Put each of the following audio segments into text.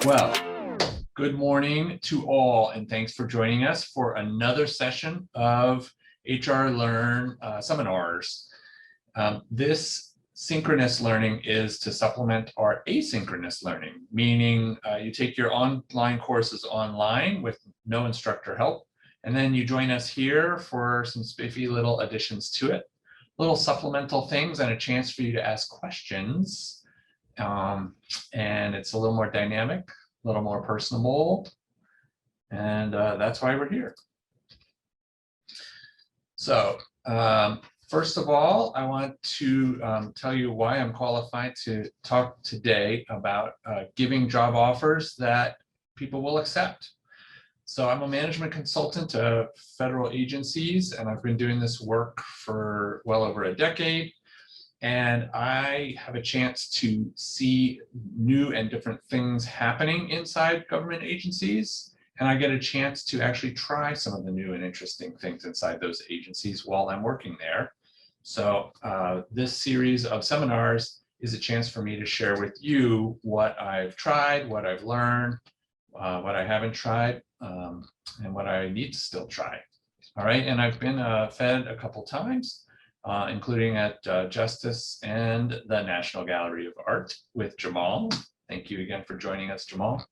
Well, good morning to all, and thanks for joining us for another session of HR Learn seminars. This synchronous learning is to supplement our asynchronous learning, meaning you take your online courses online with no instructor help, and then you join us here for some spiffy little additions to it, little supplemental things, and a chance for you to ask questions. And it's a little more dynamic, a little more personable, and that's why we're here. So first of all, I want to tell you why I'm qualified to talk today about giving job offers that people will accept. So I'm a management consultant to federal agencies, and I've been doing this work for well over a decade. And I have a chance to see new and different things happening inside government agencies. And I get a chance to actually try some of the new and interesting things inside those agencies while I'm working there. So this series of seminars is a chance for me to share with you what I've tried, what I've learned, what I haven't tried, and what I need to still try. All right, and I've been fed a couple times. Including at Justice and the National Gallery of Art with Jamal. Thank you again for joining us, Jamal.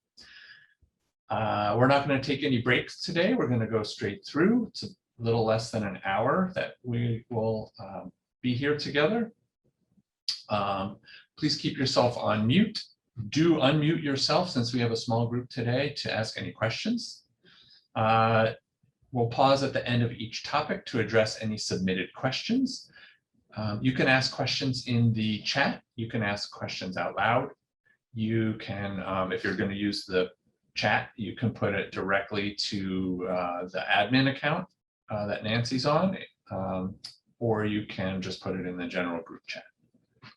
We're not going to take any breaks today. We're going to go straight through. It's a little less than an hour that we will be here together. Please keep yourself on mute. Do unmute yourself since we have a small group today to ask any questions. We'll pause at the end of each topic to address any submitted questions. You can ask questions in the chat. You can ask questions out loud. You can, if you're going to use the chat, you can put it directly to the admin account that Nancy's on, or you can just put it in the general group chat.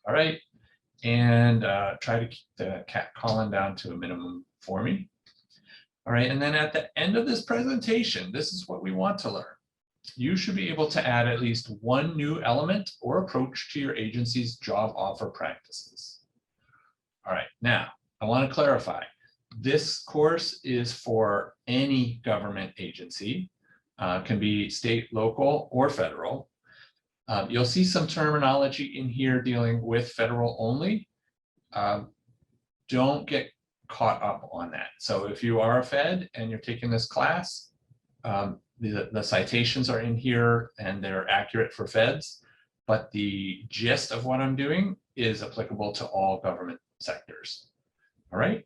All right, and try to keep the cat calling down to a minimum for me. All right, and then at the end of this presentation, this is what we want to learn. You should be able to add at least one new element or approach to your agency's job offer practices. All right, now I want to clarify. This course is for any government agency, can be state, local, or federal. You'll see some terminology in here dealing with federal only. Don't get caught up on that. So if you are a Fed and you're taking this class, the citations are in here and they're accurate for Feds, but the gist of what I'm doing is applicable to all government sectors. All right.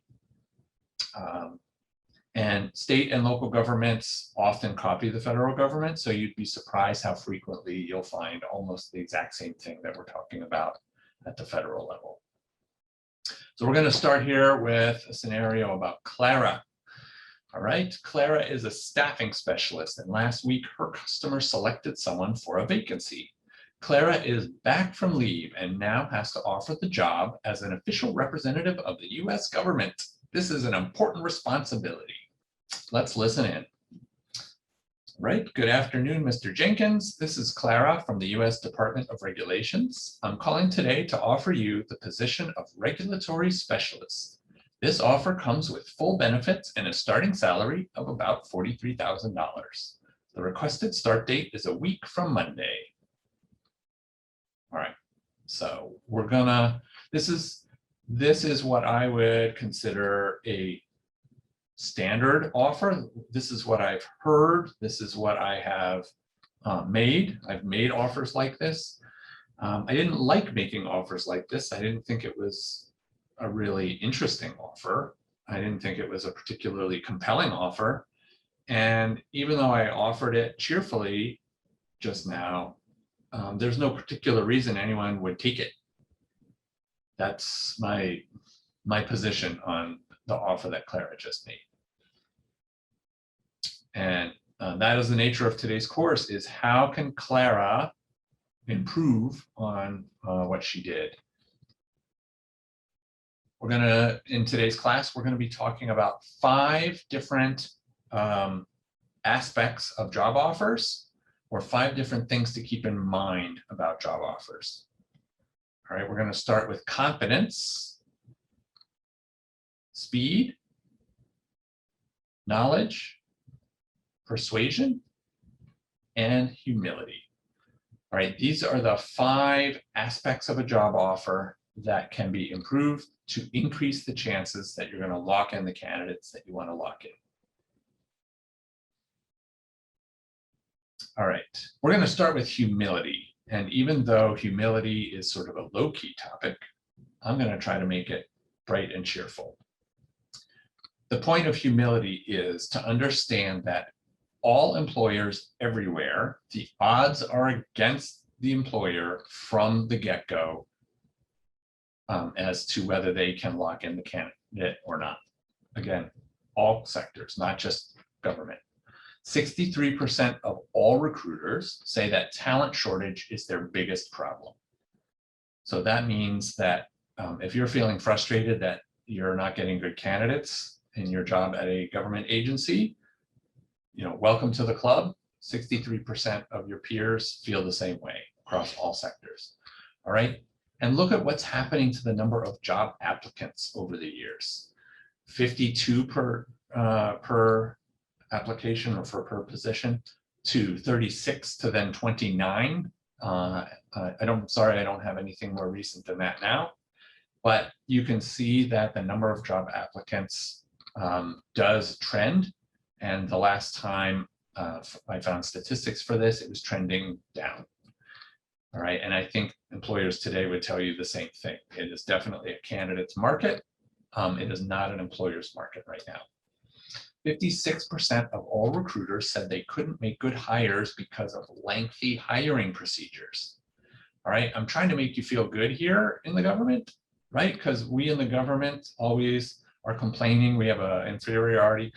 And state and local governments often copy the federal government, so you'd be surprised how frequently you'll find almost the exact same thing that we're talking about at the federal level. So we're going to start here with a scenario about Clara. All right, Clara is a staffing specialist, and last week her customer selected someone for a vacancy. Clara is back from leave and now has to offer the job as an official representative of the U.S. government. This is an important responsibility. Let's listen in. Right. Good afternoon, Mr. Jenkins. This is Clara from the U.S. Department of Regulations. I'm calling today to offer you the position of regulatory specialist. This offer comes with full benefits and a starting salary of about $43,000. The requested start date is a week from Monday. All right. So we're gonna, this is what I would consider a standard offer. This is what I've heard. This is what I have made. I've made offers like this. I didn't like making offers like this. I didn't think it was a really interesting offer. I didn't think it was a particularly compelling offer. And even though I offered it cheerfully just now, there's no particular reason anyone would take it. That's my position on the offer that Clara just made. And that is the nature of today's course, is how can Clara improve on what she did? We're gonna, in today's class, we're gonna be talking about 5 different aspects of job offers, or 5 different things to keep in mind about job offers. All right, we're gonna start with competence, speed, knowledge, persuasion, and humility. All right, these are the 5 aspects of a job offer that can be improved to increase the chances that you're going to lock in the candidates that you want to lock in. All right, we're going to start with humility. And even though humility is sort of a low-key topic, I'm going to try to make it bright and cheerful. The point of humility is to understand that all employers everywhere, the odds are against the employer from the get-go as to whether they can lock in the candidate or not. Again, all sectors, not just government. 63% of all recruiters say that talent shortage is their biggest problem. So that means that if you're feeling frustrated that you're not getting good candidates in your job at a government agency, welcome to the club. 63% of your peers feel the same way across all sectors. All right. And look at what's happening to the number of job applicants over the years. 52 per application or per position to 36 to then 29. Sorry, I don't have anything more recent than that now, but you can see that the number of job applicants does trend. And the last time I found statistics for this, it was trending down. All right, and I think employers today would tell you the same thing. It is definitely a candidate's market. It is not an employer's market right now. 56% of all recruiters said they couldn't make good hires because of lengthy hiring procedures. All right, I'm trying to make you feel good here in the government, right? Because we in the government always are complaining. We have an inferiority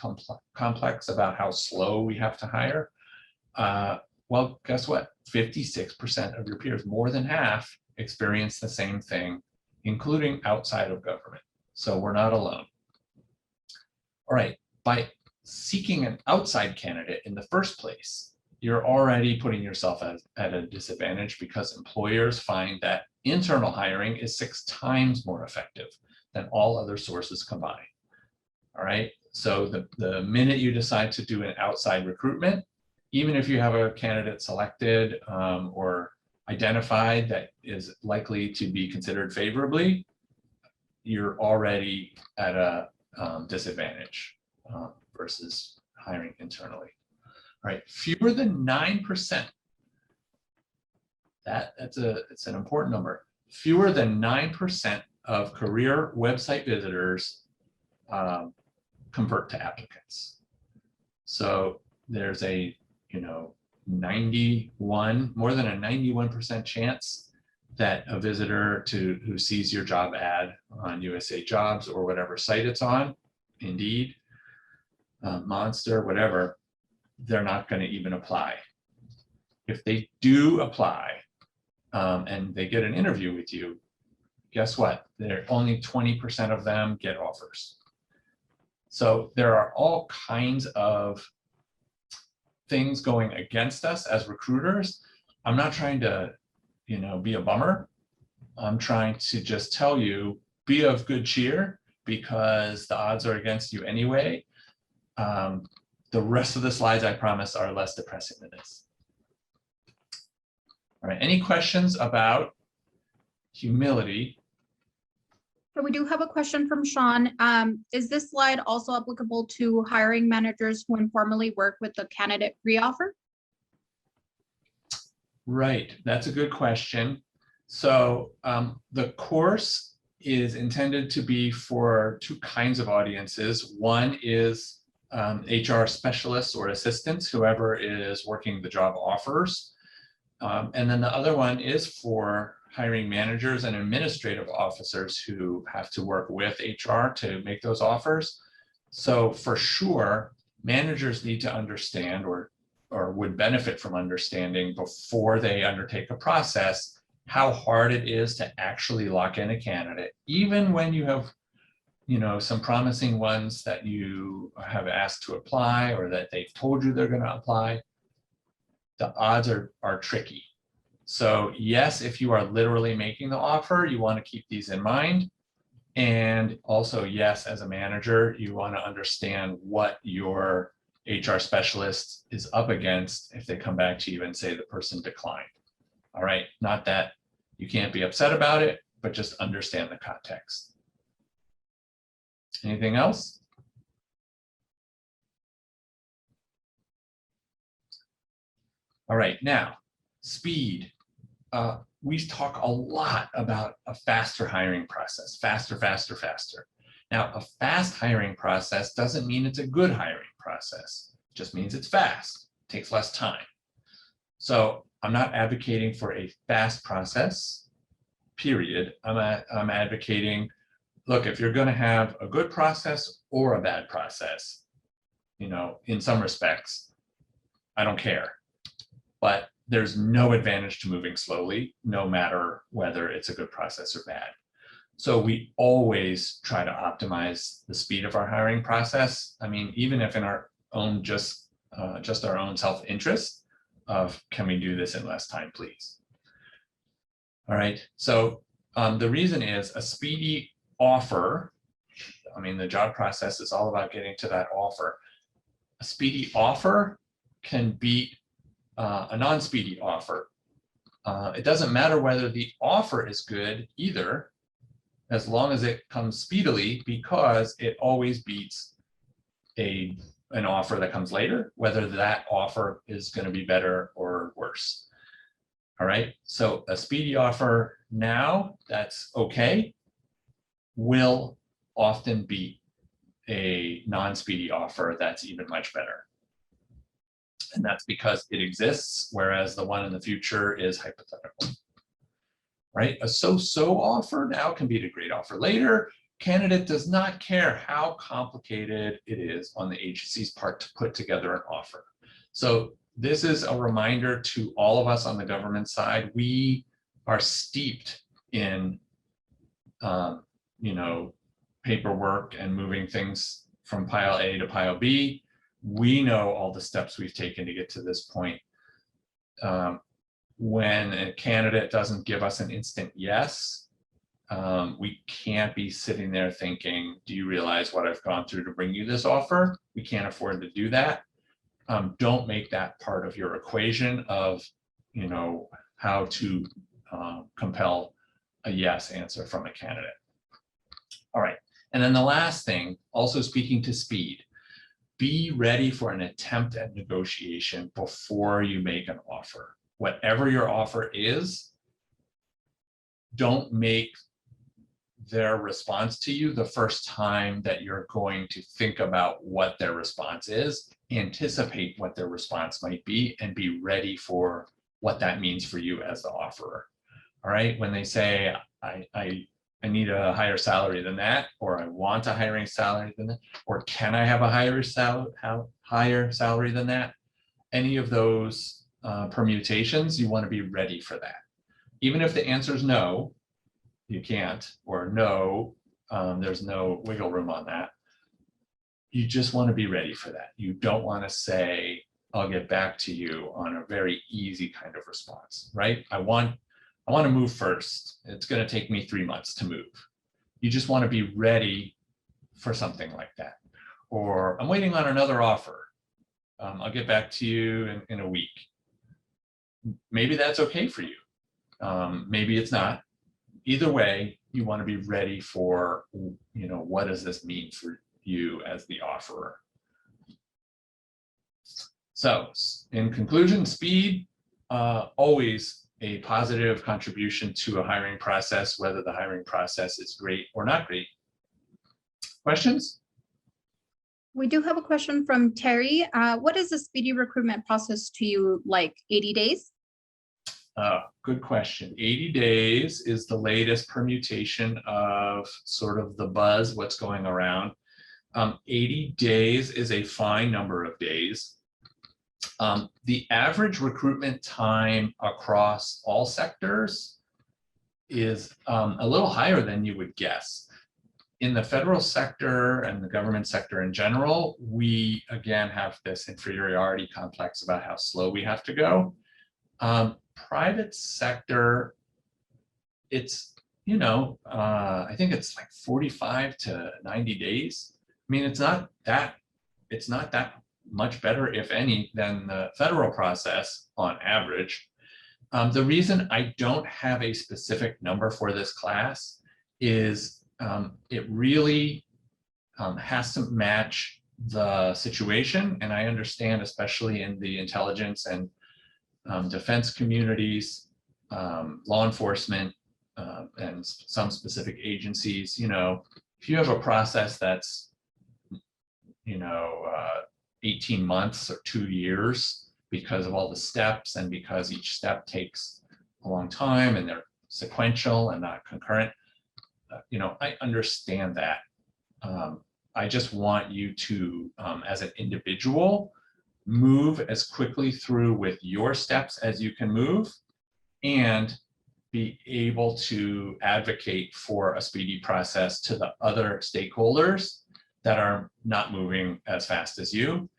complex about how slow we have to hire. Well, guess what? 56% of your peers, more than half, experience the same thing, including outside of government. So we're not alone. All right, by seeking an outside candidate in the first place, you're already putting yourself at a disadvantage because employers find that internal hiring is 6 times more effective than all other sources combined. All right, so the minute you decide to do an outside recruitment, even if you have a candidate selected or identified that is likely to be considered favorably, you're already at a disadvantage versus hiring internally. All right, fewer than 9%. It's an important number. Fewer than 9% of career website visitors convert to applicants. So there's a more than a 91% chance that a visitor who sees your job ad on USA Jobs or whatever site it's on, Indeed, Monster, whatever, they're not going to even apply. If they do apply and they get an interview with you, guess what? Only 20% of them get offers. So there are all kinds of things going against us as recruiters. I'm not trying to, be a bummer. I'm trying to just tell you, be of good cheer because the odds are against you anyway. The rest of the slides, I promise, are less depressing than this. All right, any questions about humility? So we do have a question from Sean. Is this slide also applicable to hiring managers who informally work with the candidate pre-offer? Right, that's a good question. So the course is intended to be for 2 kinds of audiences. One is HR specialists or assistants, whoever is working the job offers. And then the other one is for hiring managers and administrative officers who have to work with HR to make those offers. So for sure, managers need to understand or would benefit from understanding before they undertake a process how hard it is to actually lock in a candidate, even when you have some promising ones that you have asked to apply or that they've told you they're going to apply. The odds are tricky. So yes, if you are literally making the offer, you want to keep these in mind. And also, yes, as a manager, you want to understand what your HR specialist is up against if they come back to you and say the person declined. All right, not that you can't be upset about it, but just understand the context. Anything else? All right, now, speed. We talk a lot about a faster hiring process, faster, faster, faster. Now, a fast hiring process doesn't mean it's a good hiring process. It just means it's fast, takes less time. So I'm not advocating for a fast process, period. I'm advocating, look, if you're going to have a good process or a bad process, you know, in some respects, I don't care. But there's no advantage to moving slowly, no matter whether it's a good process or bad. So we always try to optimize the speed of our hiring process. I mean, even if in our own just our own self-interest of, can we do this in less time, please? All right. So the reason is a speedy offer. I mean, the job process is all about getting to that offer. A speedy offer can beat a non-speedy offer. It doesn't matter whether the offer is good either, as long as it comes speedily, because it always beats an offer that comes later, whether that offer is going to be better or worse. All right, so a speedy offer now that's okay will often beat a non-speedy offer that's even much better. And that's because it exists, whereas the one in the future is hypothetical. Right? A so-so offer now can beat a great offer later. Candidate does not care how complicated it is on the agency's part to put together an offer. So this is a reminder to all of us on the government side. We are steeped in, you know, paperwork and moving things from pile A to pile B. We know all the steps we've taken to get to this point. When a candidate doesn't give us an instant yes, we can't be sitting there thinking, do you realize what I've gone through to bring you this offer? We can't afford to do that. Don't make that part of your equation of, you know, how to compel a yes answer from a candidate. All right. And then the last thing, also speaking to speed, be ready for an attempt at negotiation before you make an offer. Whatever your offer is, don't make their response to you the first time that you're going to think about what their response is. Anticipate what their response might be and be ready for what that means for you as the offerer. All right, when they say, I need a higher salary than that, or I want a higher salary than that, or can I have a higher salary than that? Any of those permutations, you want to be ready for that. Even if the answer is no, you can't, or no, there's no wiggle room on that. You just want to be ready for that. You don't want to say, I'll get back to you on a very easy kind of response, right? I want to move first. It's going to take me 3 months to move. You just want to be ready for something like that. Or I'm waiting on another offer. I'll get back to you in a week. Maybe that's okay for you. Maybe it's not. Either way, you want to be ready for, you know, what does this mean for you as the offerer? So in conclusion, speed, always a positive contribution to a hiring process, whether the hiring process is great or not great. Questions? We do have a question from Terry. What is the speedy recruitment process to you like? 80 days? Good question. 80 days is the latest permutation of sort of the buzz, what's going around. 80 days is a fine number of days. The average recruitment time across all sectors is a little higher than you would guess. In the federal sector and the government sector in general, we again have this inferiority complex about how slow we have to go. Private sector, it's I think it's like 45 to 90 days. I mean, it's not that much better, if any, than the federal process on average. The reason I don't have a specific number for this class is it really has to match the situation. And I understand, especially in the intelligence and defense communities, law enforcement, and some specific agencies, if you have a process that's, 18 months or 2 years because of all the steps and because each step takes a long time and they're sequential and not concurrent, I understand that. I just want you to, as an individual, move as quickly through with your steps as you can move and be able to advocate for a speedy process to the other stakeholders that are not moving as fast as you,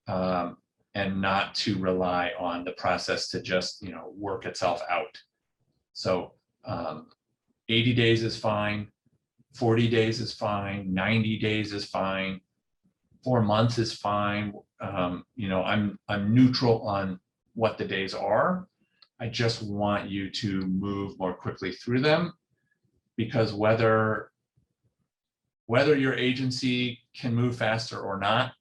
and not to rely on the process to just work itself out. So 80 days is fine, 40 days is fine, 90 days is fine, 4 months is fine. I'm neutral on what the days are. I just want you to move more quickly through them, because whether your agency can move faster or not,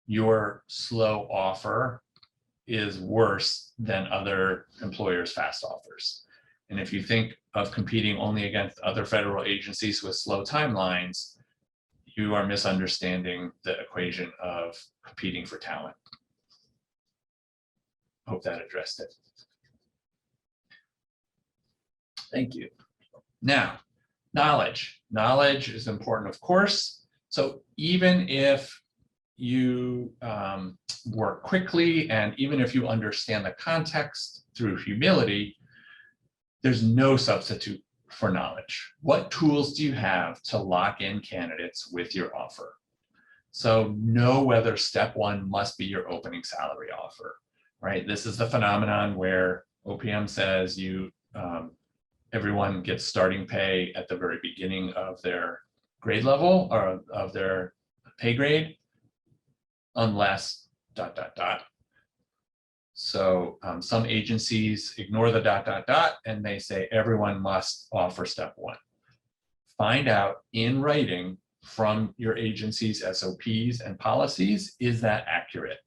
your slow offer is worse than other employers' fast offers. And if you think of competing only against other federal agencies with slow timelines, you are misunderstanding the equation of competing for talent. Hope that addressed it. Thank you. Now, knowledge. Knowledge is important, of course. So even if you work quickly and even if you understand the context through humility, there's no substitute for knowledge. What tools do you have to lock in candidates with your offer? So know whether step one must be your opening salary offer, right? This is the phenomenon where OPM says everyone gets starting pay at the very beginning of their grade level or of their pay grade, unless ... So some agencies ignore the ... and they say everyone must offer step one. Find out in writing from your agency's SOPs and policies, is that accurate?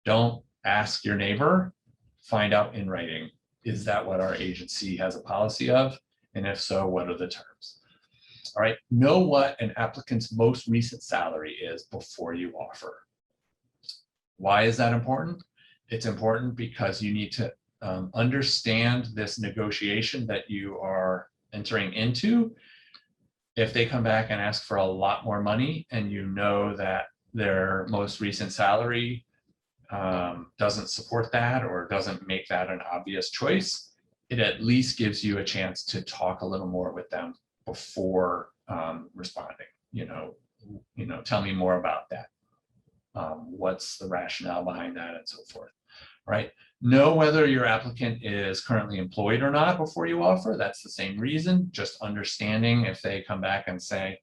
Don't ask your neighbor, find out in writing. Is that what our agency has a policy of? And if so, what are the terms? All right, know what an applicant's most recent salary is before you offer. Why is that important? It's important because you need to understand this negotiation that you are entering into. If they come back and ask for a lot more money and you know that their most recent salary doesn't support that or doesn't make that an obvious choice, it at least gives you a chance to talk a little more with them before responding. Tell me more about that. What's the rationale behind that, and so forth, right? Know whether your applicant is currently employed or not before you offer. That's the same reason, just understanding if they come back and say,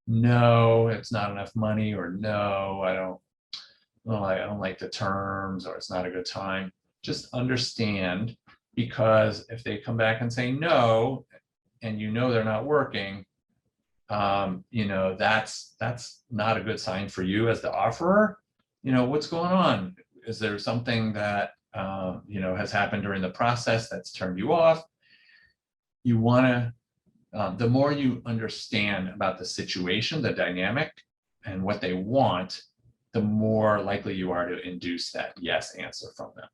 no, it's not enough money, or no, I don't like the terms, or it's not a good time. Just understand, because if they come back and say no, and they're not working, that's not a good sign for you as the offerer. What's going on? Is there something that has happened during the process that's turned you off? You want to, the more you understand about the situation, the dynamic, and what they want, the more likely you are to induce that yes answer from them.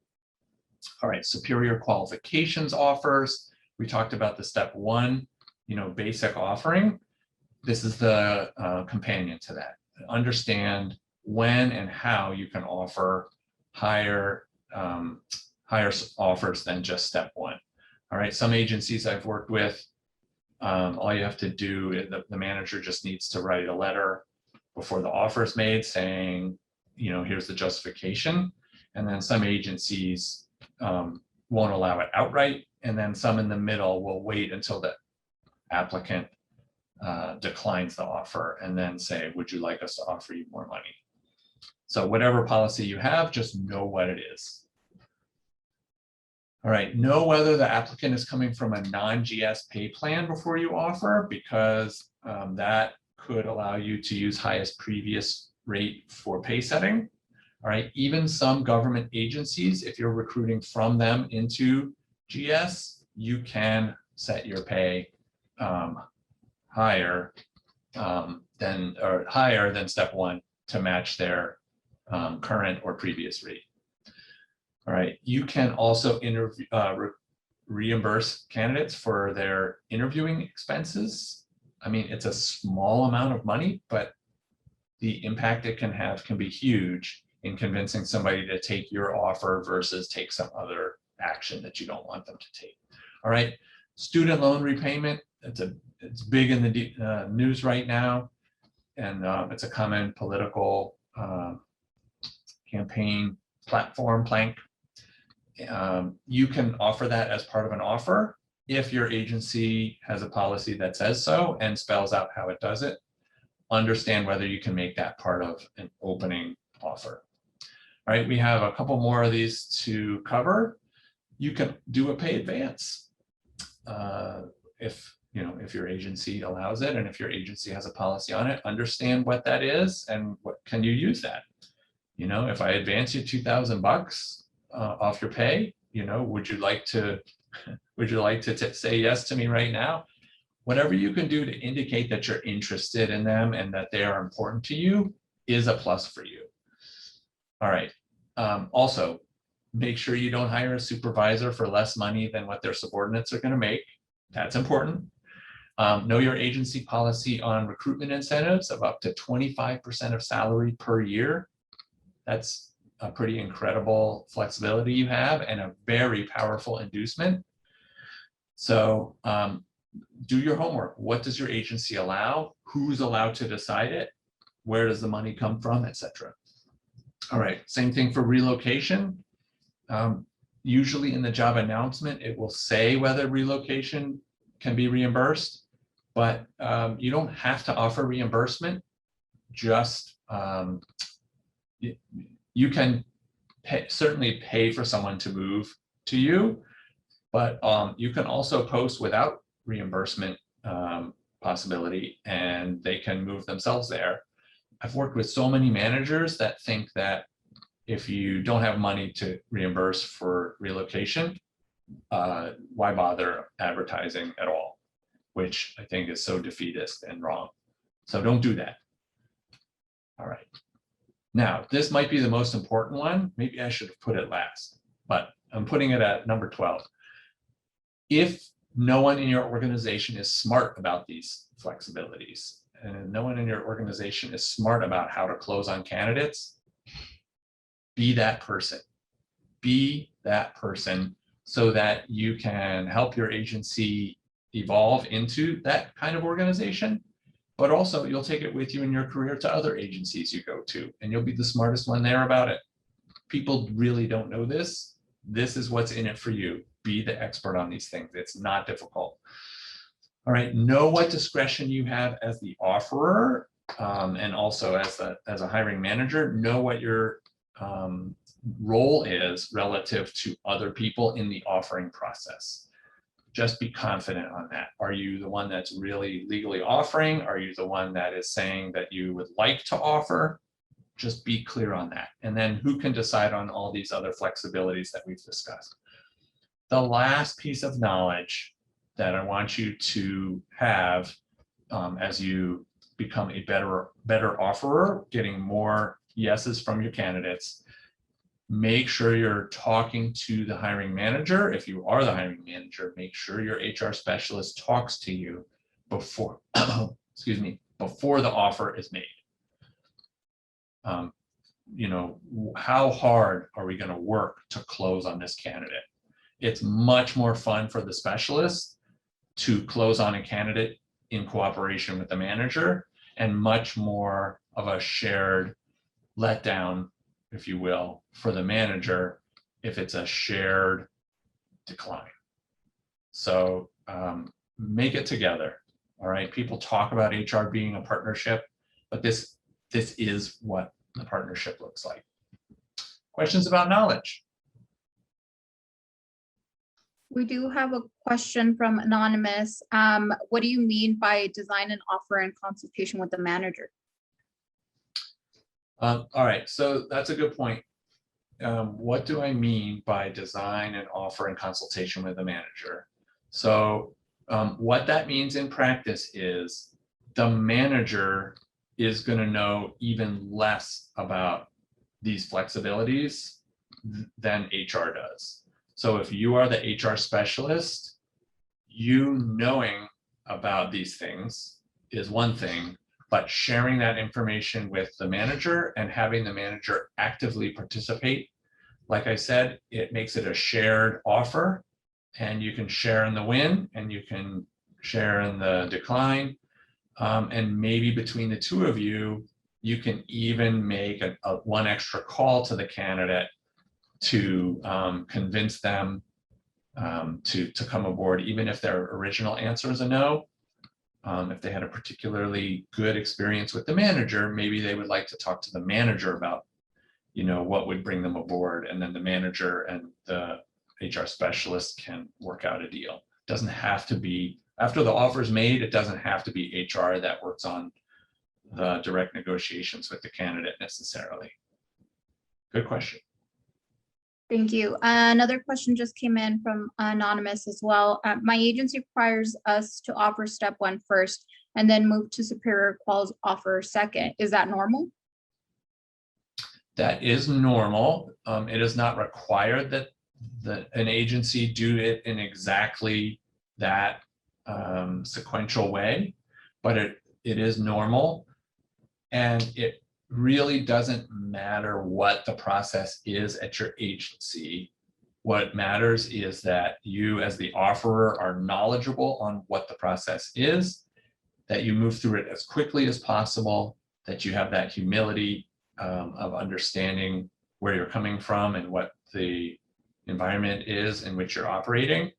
All right, superior qualifications offers. We talked about the step one, basic offering. This is the companion to that. Understand when and how you can offer higher offers than just step one. All right, some agencies I've worked with, all you have to do, the manager just needs to write a letter before the offer is made saying, here's the justification. And then some agencies won't allow it outright, and then some in the middle will wait until the applicant declines the offer and then say, would you like us to offer you more money? So whatever policy you have, just know what it is. All right, know whether the applicant is coming from a non-GS pay plan before you offer, because that could allow you to use highest previous rate for pay setting. All right, even some government agencies, if you're recruiting from them into GS, you can set your pay higher than step one to match their current or previous rate. All right, you can also reimburse candidates for their interviewing expenses. I mean, it's a small amount of money, but the impact it can have can be huge in convincing somebody to take your offer versus take some other action that you don't want them to take. All right, student loan repayment, it's big in the news right now, and it's a common political campaign platform plank. You can offer that as part of an offer if your agency has a policy that says so and spells out how it does it. Understand whether you can make that part of an opening offer. All right, we have a couple more of these to cover. You can do a pay advance if your agency allows it, and if your agency has a policy on it, understand what that is and what can you use that. If I advance you $2,000 off your pay, would you like to say yes to me right now? Whatever you can do to indicate that you're interested in them and that they are important to you is a plus for you. All right. Also, make sure you don't hire a supervisor for less money than what their subordinates are going to make. That's important. Know your agency policy on recruitment incentives of up to 25% of salary per year. That's a pretty incredible flexibility you have and a very powerful inducement. So do your homework. What does your agency allow? Who's allowed to decide it? Where does the money come from, etc. All right, same thing for relocation. Usually in the job announcement, it will say whether relocation can be reimbursed, but you don't have to offer reimbursement. Just you can certainly pay for someone to move to you, but you can also post without reimbursement possibility, and they can move themselves there. I've worked with so many managers that think that if you don't have money to reimburse for relocation, why bother advertising at all? Which I think is so defeatist and wrong. So don't do that. All right. Now, this might be the most important one. Maybe I should have put it last, but I'm putting it at number 12. If no one in your organization is smart about these flexibilities, and no one in your organization is smart about how to close on candidates, be that person. Be that person so that you can help your agency evolve into that kind of organization, but also you'll take it with you in your career to other agencies you go to, and you'll be the smartest one there about it. People really don't know this. This is what's in it for you. Be the expert on these things. It's not difficult. All right, know what discretion you have as the offerer, and also as a hiring manager. Know what your role is relative to other people in the offering process. Just be confident on that. Are you the one that's really legally offering? Are you the one that is saying that you would like to offer? Just be clear on that. And then who can decide on all these other flexibilities that we've discussed? The last piece of knowledge that I want you to have as you become a better offerer, getting more yeses from your candidates, make sure you're talking to the hiring manager. If you are the hiring manager, make sure your HR specialist talks to you before, excuse me, before the offer is made. How hard are we going to work to close on this candidate? It's much more fun for the specialist to close on a candidate in cooperation with the manager, and much more of a shared letdown, if you will, for the manager if it's a shared decline. So make it together. All right. People talk about HR being a partnership, but this is what the partnership looks like. Questions about knowledge? We do have a question from Anonymous. What do you mean by design and offer in consultation with the manager? All right, so that's a good point. What do I mean by design and offer in consultation with the manager? So what that means in practice is the manager is going to know even less about these flexibilities than HR does. So if you are the HR specialist, you knowing about these things is one thing, but sharing that information with the manager and having the manager actively participate, like I said, it makes it a shared offer, and you can share in the win and you can share in the decline. And maybe between the two of you, you can even make a one extra call to the candidate to convince them to come aboard, even if their original answer is a no. If they had a particularly good experience with the manager, maybe they would like to talk to the manager about, what would bring them aboard, and then the manager and the HR specialist can work out a deal. Doesn't have to be, after the offer is made, it doesn't have to be HR that works on the direct negotiations with the candidate necessarily. Good question. Thank you. Another question just came in from Anonymous as well. My agency requires us to offer step 1 first and then move to superior quals offer second. Is that normal? That is normal. It is not required that an agency do it in exactly that sequential way, but it is normal. And it really doesn't matter what the process is at your agency. What matters is that you, as the offerer, are knowledgeable on what the process is, that you move through it as quickly as possible, that you have that humility of understanding where you're coming from and what the environment is in which you're operating.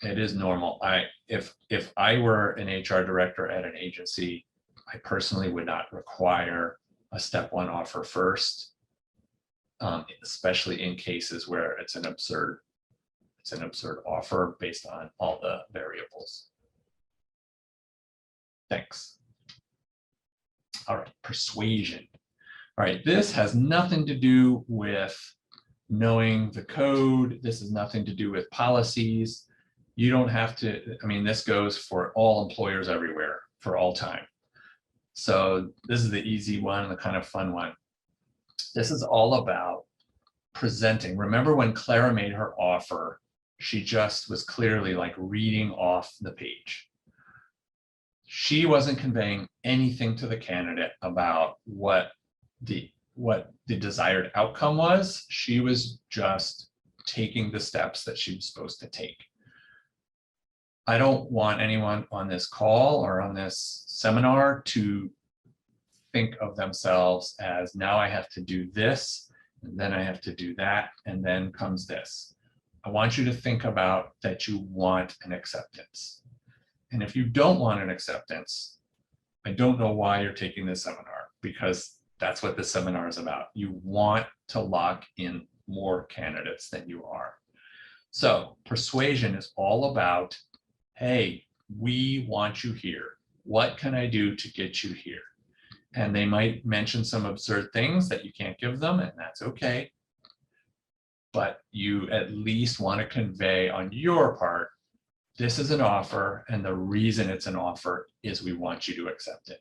It is normal. If I were an HR director at an agency, I personally would not require a step 1 offer first, especially in cases where it's an absurd offer based on all the variables. Thanks. All right, persuasion. All right, this has nothing to do with knowing the code. This has nothing to do with policies. You don't have to, this goes for all employers everywhere for all time. So this is the easy one, the kind of fun one. This is all about presenting. Remember when Clara made her offer, she just was clearly like reading off the page. She wasn't conveying anything to the candidate about what the desired outcome was. She was just taking the steps that she was supposed to take. I don't want anyone on this call or on this seminar to think of themselves as, now I have to do this, and then I have to do that, and then comes this. I want you to think about that you want an acceptance. And if you don't want an acceptance, I don't know why you're taking this seminar, because that's what this seminar is about. You want to lock in more candidates than you are. So persuasion is all about, hey, we want you here. What can I do to get you here? And they might mention some absurd things that you can't give them, and that's okay. But you at least want to convey on your part, this is an offer, and the reason it's an offer is we want you to accept it.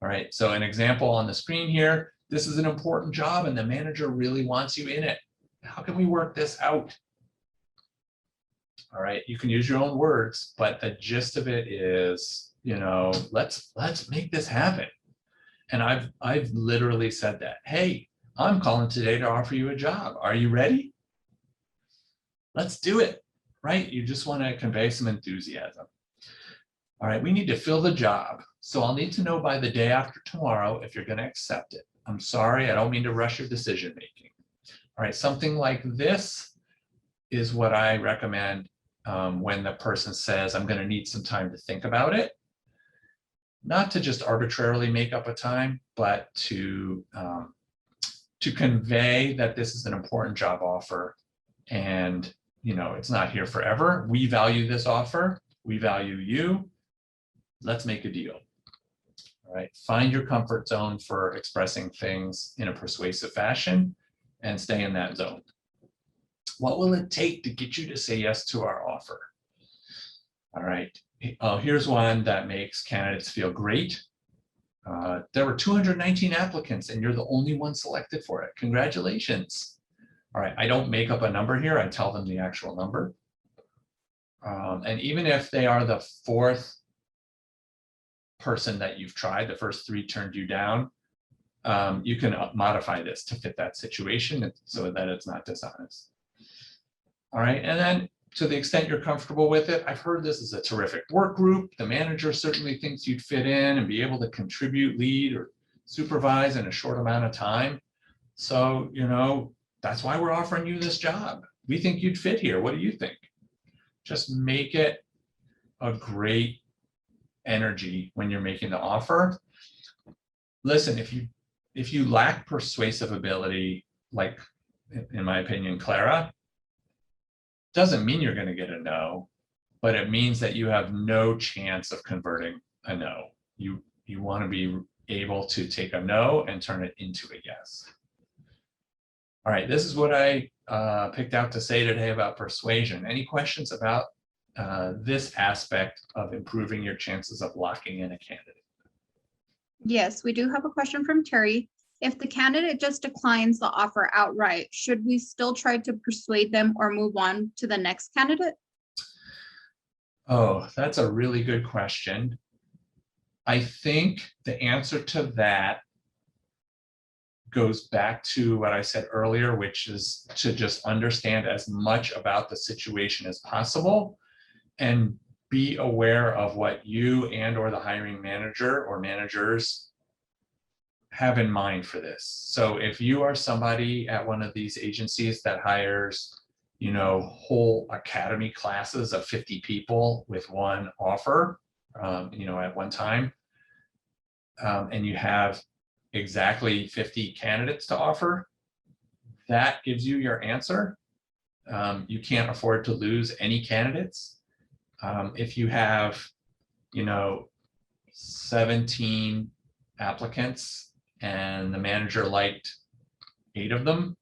All right, so an example on the screen here, this is an important job and the manager really wants you in it. How can we work this out? All right, you can use your own words, but the gist of it is, let's make this happen. And I've literally said that, hey, I'm calling today to offer you a job. Are you ready? Let's do it, right? You just want to convey some enthusiasm. All right, we need to fill the job. So I'll need to know by the day after tomorrow if you're going to accept it. I'm sorry, I don't mean to rush your decision making. All right, something like this is what I recommend when the person says, I'm going to need some time to think about it. Not to just arbitrarily make up a time, but to convey that this is an important job offer, and it's not here forever. We value this offer. We value you. Let's make a deal. All right. Find your comfort zone for expressing things in a persuasive fashion and stay in that zone. What will it take to get you to say yes to our offer? All right. Here's one that makes candidates feel great. There were 219 applicants and you're the only one selected for it. Congratulations. All right. I don't make up a number here. I tell them the actual number. And even if they are the fourth person that you've tried, the first three turned you down, you can modify this to fit that situation so that it's not dishonest. All right. And then to the extent you're comfortable with it, I've heard this is a terrific work group. The manager certainly thinks you'd fit in and be able to contribute, lead, or supervise in a short amount of time. So, that's why we're offering you this job. We think you'd fit here. What do you think? Just make it a great energy when you're making the offer. Listen, if you lack persuasive ability, like in my opinion, Clara, doesn't mean you're going to get a no, but it means that you have no chance of converting a no. You want to be able to take a no and turn it into a yes. All right, this is what I picked out to say today about persuasion. Any questions about this aspect of improving your chances of locking in a candidate? Yes, we do have a question from Terry. If the candidate just declines the offer outright, should we still try to persuade them or move on to the next candidate? Oh, that's a really good question. I think the answer to that goes back to what I said earlier, which is to just understand as much about the situation as possible and be aware of what you and or the hiring manager or managers have in mind for this. So if you are somebody at one of these agencies that hires, whole academy classes of 50 people with one offer, at one time, and you have exactly 50 candidates to offer, that gives you your answer. You can't afford to lose any candidates. If you have, 17 applicants and the manager liked 8 of them,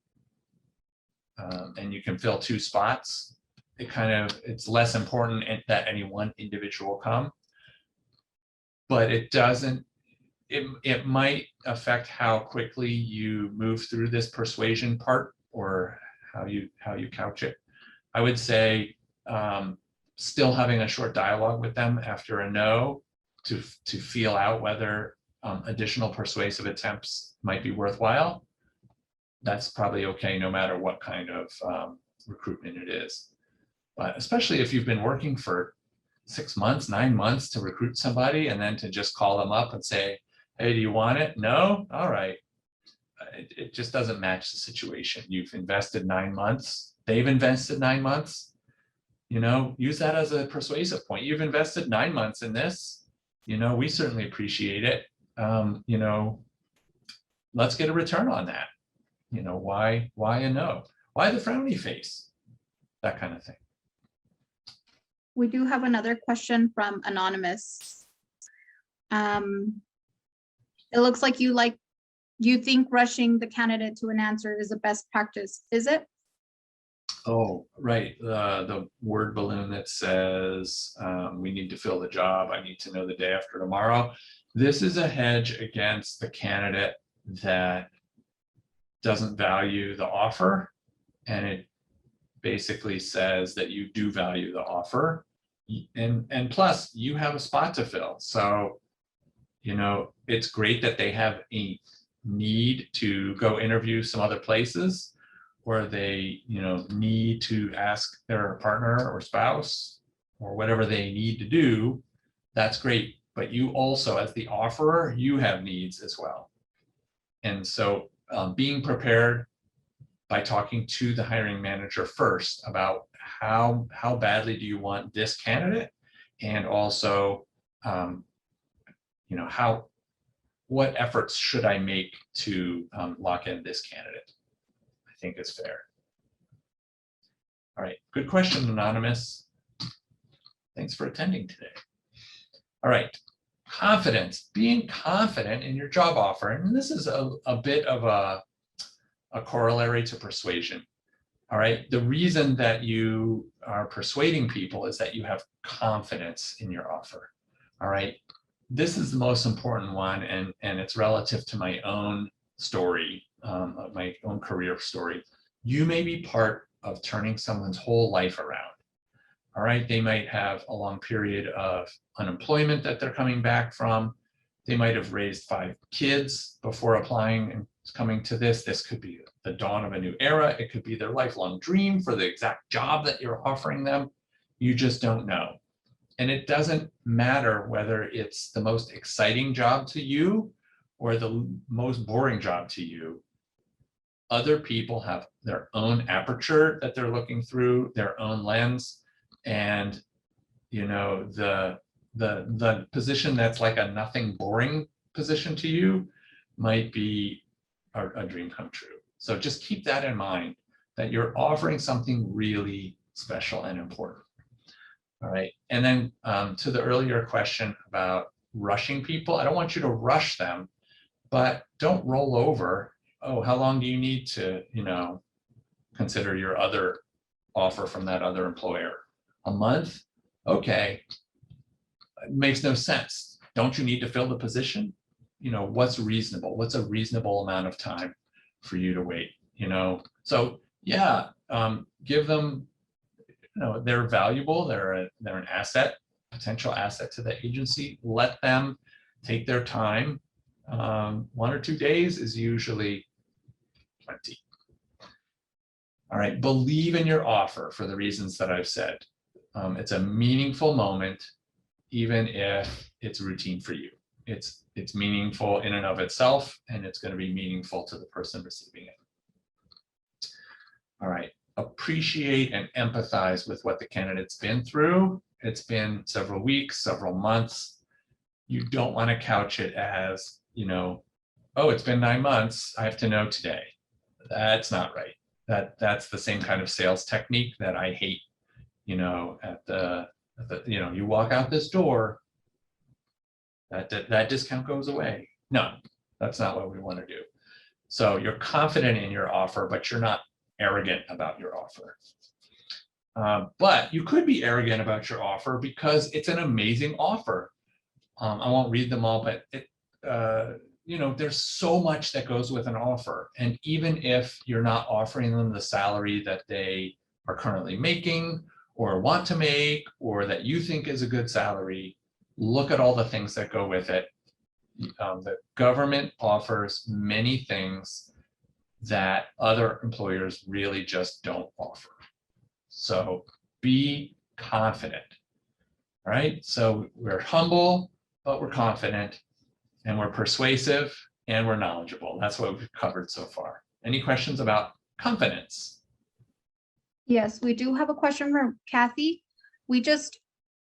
and you can fill 2 spots, it's less important that any one individual come, but it might affect how quickly you move through this persuasion part or how you couch it. I would say still having a short dialogue with them after a no to feel out whether additional persuasive attempts might be worthwhile. That's probably okay no matter what kind of recruitment it is. But especially if you've been working for 6 months, 9 months to recruit somebody and then to just call them up and say, hey, do you want it? No? All right. It just doesn't match the situation. You've invested 9 months. They've invested 9 months. Use that as a persuasive point. You've invested 9 months in this. We certainly appreciate it. Let's get a return on that. Why a no? Why the frowny face? That kind of thing. We do have another question from Anonymous. It looks like you think rushing the candidate to an answer is a best practice, is it? Oh, right. The word balloon that says we need to fill the job. I need to know the day after tomorrow. This is a hedge against the candidate that doesn't value the offer, and it basically says that you do value the offer, and plus you have a spot to fill. So it's great that they have a need to go interview some other places, or they need to ask their partner or spouse or whatever they need to do. That's great, but you also, as the offerer, you have needs as well. And so being prepared by talking to the hiring manager first about how badly do you want this candidate, and also, what efforts should I make to lock in this candidate? I think is fair. All right, good question, Anonymous. Thanks for attending today. All right, confidence, being confident in your job offer. And this is a bit of a corollary to persuasion. All right, the reason that you are persuading people is that you have confidence in your offer. All right, this is the most important one, and it's relative to my own story, my own career story. You may be part of turning someone's whole life around. All right, they might have a long period of unemployment that they're coming back from. They might have raised 5 kids before applying and coming to this. This could be the dawn of a new era. It could be their lifelong dream for the exact job that you're offering them. You just don't know. And it doesn't matter whether it's the most exciting job to you or the most boring job to you. Other people have their own aperture that they're looking through, their own lens. And, the position that's like a nothing boring position to you might be a dream come true. So just keep that in mind, that you're offering something really special and important. All right. And then to the earlier question about rushing people, I don't want you to rush them, but don't roll over. Oh, how long do you need to, consider your other offer from that other employer? A month? Okay. It makes no sense. Don't you need to fill the position? What's reasonable? What's a reasonable amount of time for you to wait? So yeah, give them, they're valuable. They're an asset, potential asset to the agency. Let them take their time. 1 or 2 days is usually plenty. All right, believe in your offer for the reasons that I've said. It's a meaningful moment, even if it's routine for you. It's meaningful in and of itself, and it's going to be meaningful to the person receiving it. All right, appreciate and empathize with what the candidate's been through. It's been several weeks, several months. You don't want to couch it as, oh, it's been 9 months, I have to know today. That's not right. That's the same kind of sales technique that I hate. You walk out this door, that discount goes away. No, that's not what we want to do. So you're confident in your offer, but you're not arrogant about your offer. But you could be arrogant about your offer because it's an amazing offer. I won't read them all, but there's so much that goes with an offer. And even if you're not offering them the salary that they are currently making or want to make, or that you think is a good salary, look at all the things that go with it. The government offers many things that other employers really just don't offer. So be confident, right? So we're humble, but we're confident, and we're persuasive, and we're knowledgeable. That's what we've covered so far. Any questions about confidence? Yes, we do have a question from Kathy. We just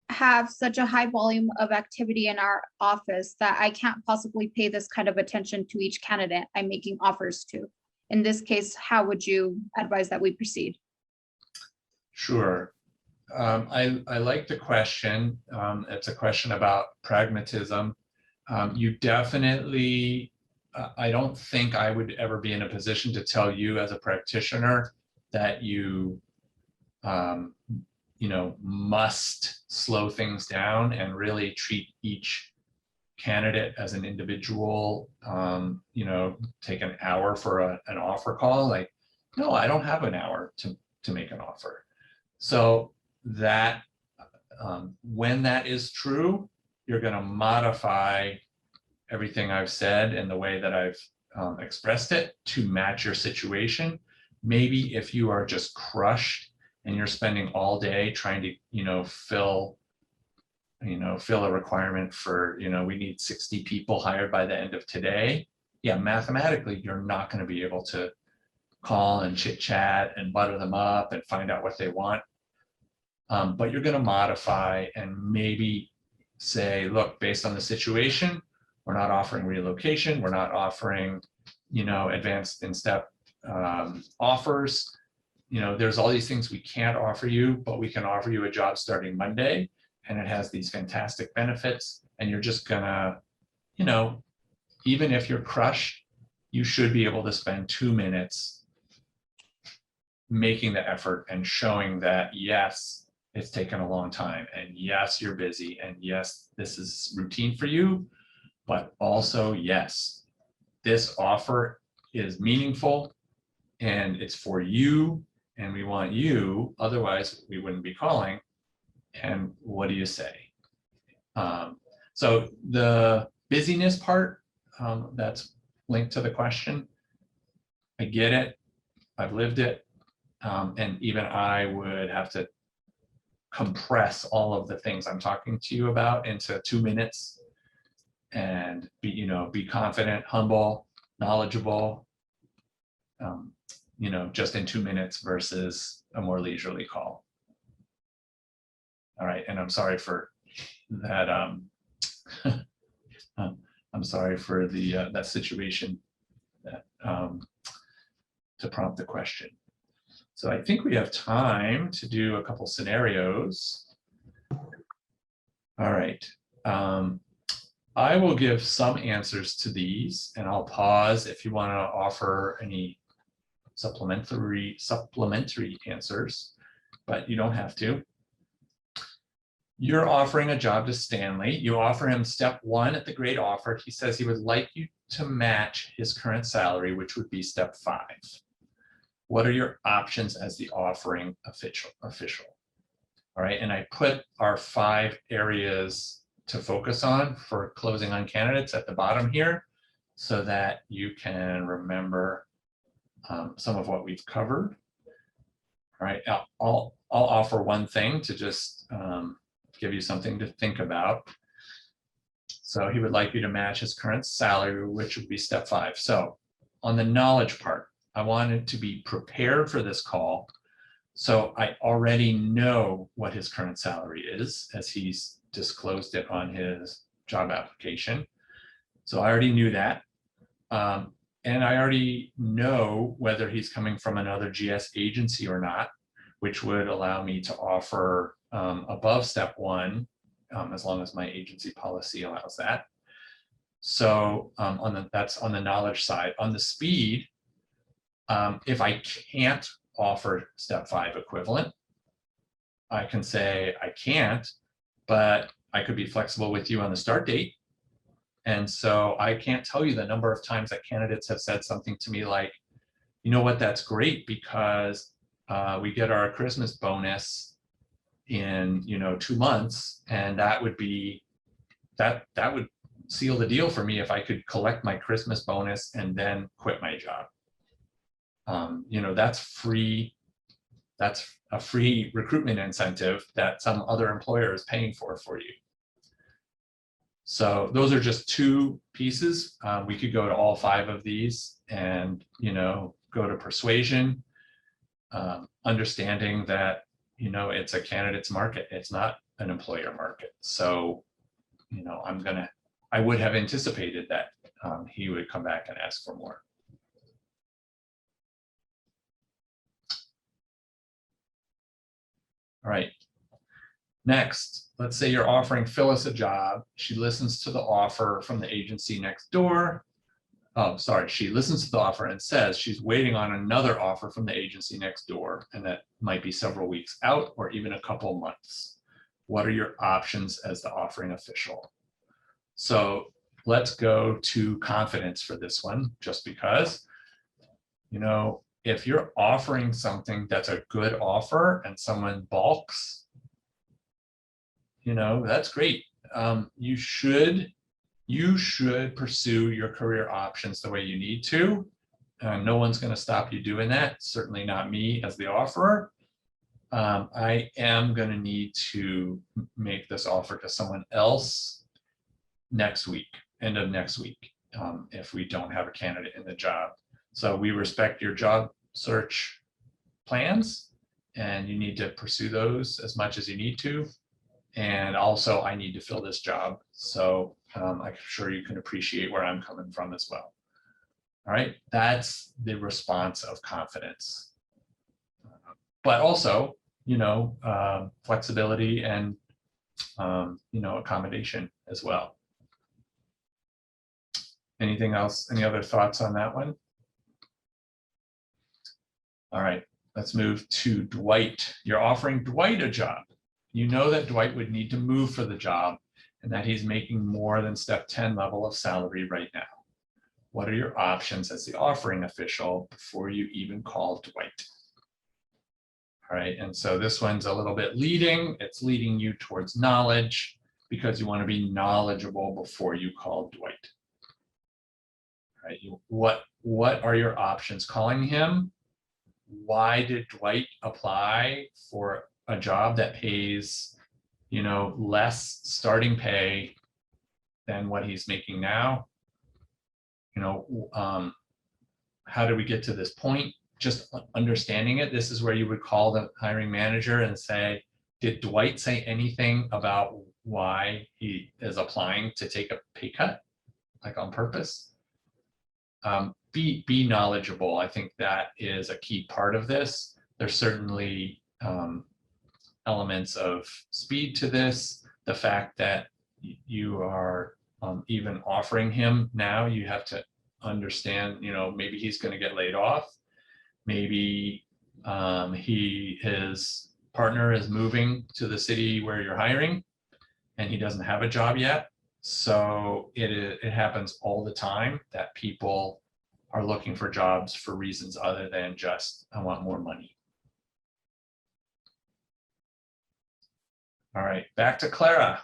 have such a high volume of activity in our office that I can't possibly pay this kind of attention to each candidate I'm making offers to. In this case, how would you advise that we proceed? Sure. I like the question. It's a question about pragmatism. You definitely, I don't think I would ever be in a position to tell you as a practitioner that you must slow things down and really treat each candidate as an individual, take an hour for an offer call. Like, no, I don't have an hour to make an offer. So that when that is true, you're going to modify everything I've said and the way that I've expressed it to match your situation. Maybe if you are just crushed and you're spending all day trying to, fill a requirement for, we need 60 people hired by the end of today. Yeah, mathematically, you're not going to be able to call and chit chat and butter them up and find out what they want. But you're going to modify and maybe say, look, based on the situation, we're not offering relocation. We're not offering, advanced in-step offers. There's all these things we can't offer you, but we can offer you a job starting Monday, and it has these fantastic benefits. And you're just gonna, even if you're crushed, you should be able to spend 2 minutes making the effort and showing that, yes, it's taken a long time, and yes, you're busy, and yes, this is routine for you, but also, yes, this offer is meaningful and it's for you, and we want you, otherwise we wouldn't be calling. And what do you say? So the busyness part, that's linked to the question. I get it. I've lived it. And even I would have to compress all of the things I'm talking to you about into 2 minutes and be confident, humble, knowledgeable, just in 2 minutes versus a more leisurely call. All right, and I'm sorry for that. I'm sorry for the that situation that to prompt the question. So I think we have time to do a couple scenarios. All right. I will give some answers to these, and I'll pause if you want to offer any supplementary answers, but you don't have to. You're offering a job to Stanley. You offer him step 1 at the grade offer. He says he would like you to match his current salary, which would be step 5. What are your options as the offering official? All right, and I put our 5 areas to focus on for closing on candidates at the bottom here, so that you can remember some of what we've covered. All right, I'll offer one thing to just give you something to think about. So he would like you to match his current salary, which would be step 5. So on the knowledge part, I wanted to be prepared for this call. So I already know what his current salary is, as he's disclosed it on his job application. So I already knew that. And I already know whether he's coming from another GS agency or not, which would allow me to offer above step 1, as long as my agency policy allows that. So that's on the knowledge side. On the speed, if I can't offer step 5 equivalent, I can say I can't, but I could be flexible with you on the start date. And so I can't tell you the number of times that candidates have said something to me like, you know what, that's great, because we get our Christmas bonus in 2 months, and that would be that would seal the deal for me if I could collect my Christmas bonus and then quit my job. That's free. That's a free recruitment incentive that some other employer is paying for you. So those are just 2 pieces. We could go to all 5 of these and, go to persuasion, understanding that, it's a candidate's market. It's not an employer market. So, I would have anticipated that he would come back and ask for more. All right. Next, let's say you're offering Phyllis a job. She listens to the offer from the agency next door. Oh, sorry. She listens to the offer and says she's waiting on another offer from the agency next door, and that might be several weeks out or even a couple months. What are your options as the offering official? So let's go to confidence for this one, just because, if you're offering something that's a good offer and someone balks, that's great. You should pursue your career options the way you need to. No one's going to stop you doing that. Certainly not me as the offerer. I am going to need to make this offer to someone else next week, end of next week, if we don't have a candidate in the job. So we respect your job search plans, and you need to pursue those as much as you need to. And also, I need to fill this job. So I'm sure you can appreciate where I'm coming from as well. All right, that's the response of confidence. But also, flexibility and, accommodation as well. Anything else? Any other thoughts on that one? All right, let's move to Dwight. You're offering Dwight a job. You know that Dwight would need to move for the job and that he's making more than step 10 level of salary right now. What are your options as the offering official before you even call Dwight? All right, and so this one's a little bit leading. It's leading you towards knowledge because you want to be knowledgeable before you call Dwight. All right, what are your options? Calling him? Why did Dwight apply for a job that pays, less starting pay than what he's making now? How did we get to this point? Just understanding it. This is where you would call the hiring manager and say, did Dwight say anything about why he is applying to take a pay cut, like on purpose? Be knowledgeable. I think that is a key part of this. There's certainly elements of speed to this. The fact that you are even offering him now, you have to understand, maybe he's going to get laid off. Maybe his partner is moving to the city where you're hiring and he doesn't have a job yet. So it happens all the time that people are looking for jobs for reasons other than just, I want more money. All right, back to Clara.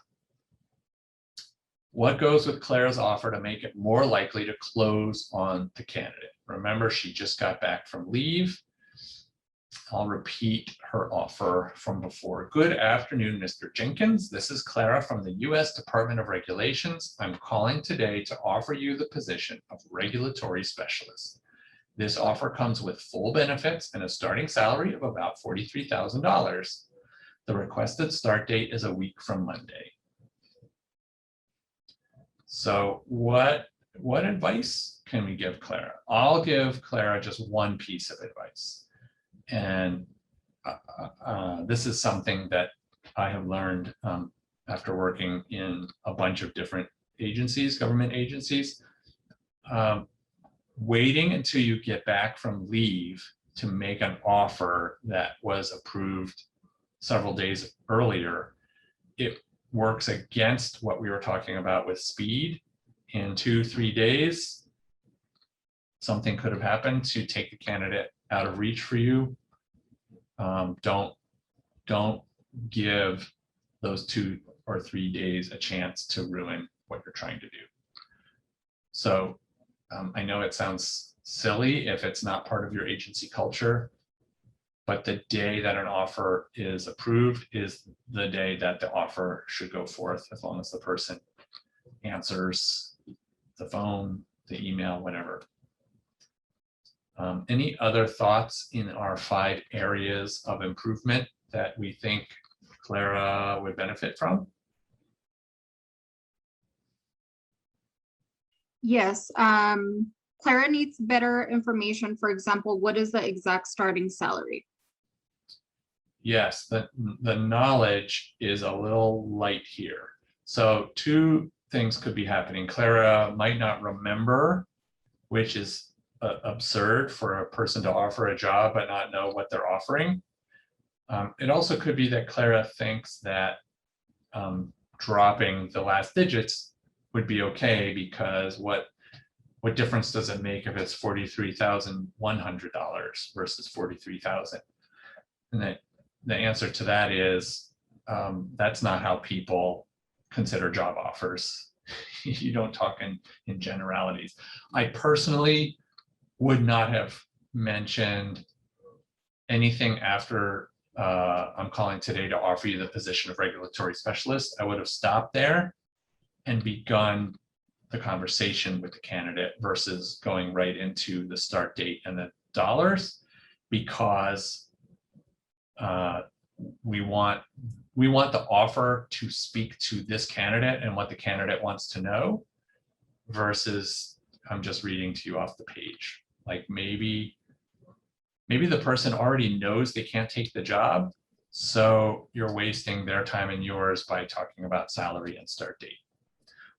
What goes with Clara's offer to make it more likely to close on the candidate? Remember, she just got back from leave. I'll repeat her offer from before. Good afternoon, Mr. Jenkins. This is Clara from the U.S. Department of Regulations. I'm calling today to offer you the position of regulatory specialist. This offer comes with full benefits and a starting salary of about $43,000. The requested start date is a week from Monday. So what advice can we give Clara? I'll give Clara just one piece of advice. And this is something that I have learned after working in a bunch of different agencies, government agencies. Waiting until you get back from leave to make an offer that was approved several days earlier, it works against what we were talking about with speed. In 2-3 days, something could have happened to take the candidate out of reach for you. Don't give those 2 or 3 days a chance to ruin what you're trying to do. So I know it sounds silly if it's not part of your agency culture, but the day that an offer is approved is the day that the offer should go forth, as long as the person answers the phone, the email, whatever. Any other thoughts in our 5 areas of improvement that we think Clara would benefit from? Yes, Clara needs better information. For example, what is the exact starting salary? Yes, the knowledge is a little light here. So 2 things could be happening. Clara might not remember, which is absurd for a person to offer a job but not know what they're offering. It also could be that Clara thinks that dropping the last digits would be okay, because what difference does it make if it's $43,100 versus $43,000? And the answer to that is that's not how people consider job offers. You don't talk in generalities. I personally would not have mentioned anything after I'm calling today to offer you the position of regulatory specialist. I would have stopped there and begun the conversation with the candidate versus going right into the start date and the dollars. because we want the offer to speak to this candidate and what the candidate wants to know, versus I'm just reading to you off the page. Like maybe the person already knows they can't take the job, so you're wasting their time and yours by talking about salary and start date.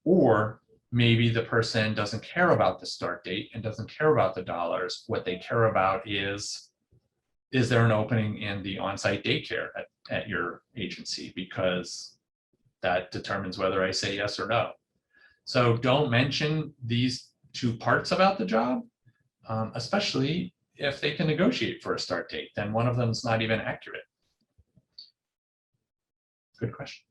Or maybe the person doesn't care about the start date and doesn't care about the dollars. What they care about is there an opening in the on-site daycare at your agency? Because that determines whether I say yes or no. So don't mention these two parts about the job, especially if they can negotiate for a start date, then one of them is not even accurate. Good question.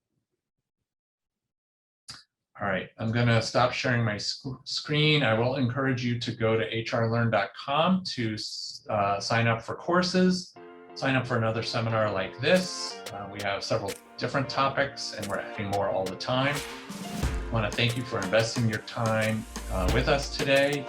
All right, I'm going to stop sharing my screen. I will encourage you to go to hrlearn.com to sign up for courses, sign up for another seminar like this. We have several different topics and we're adding more all the time. I want to thank you for investing your time with us today.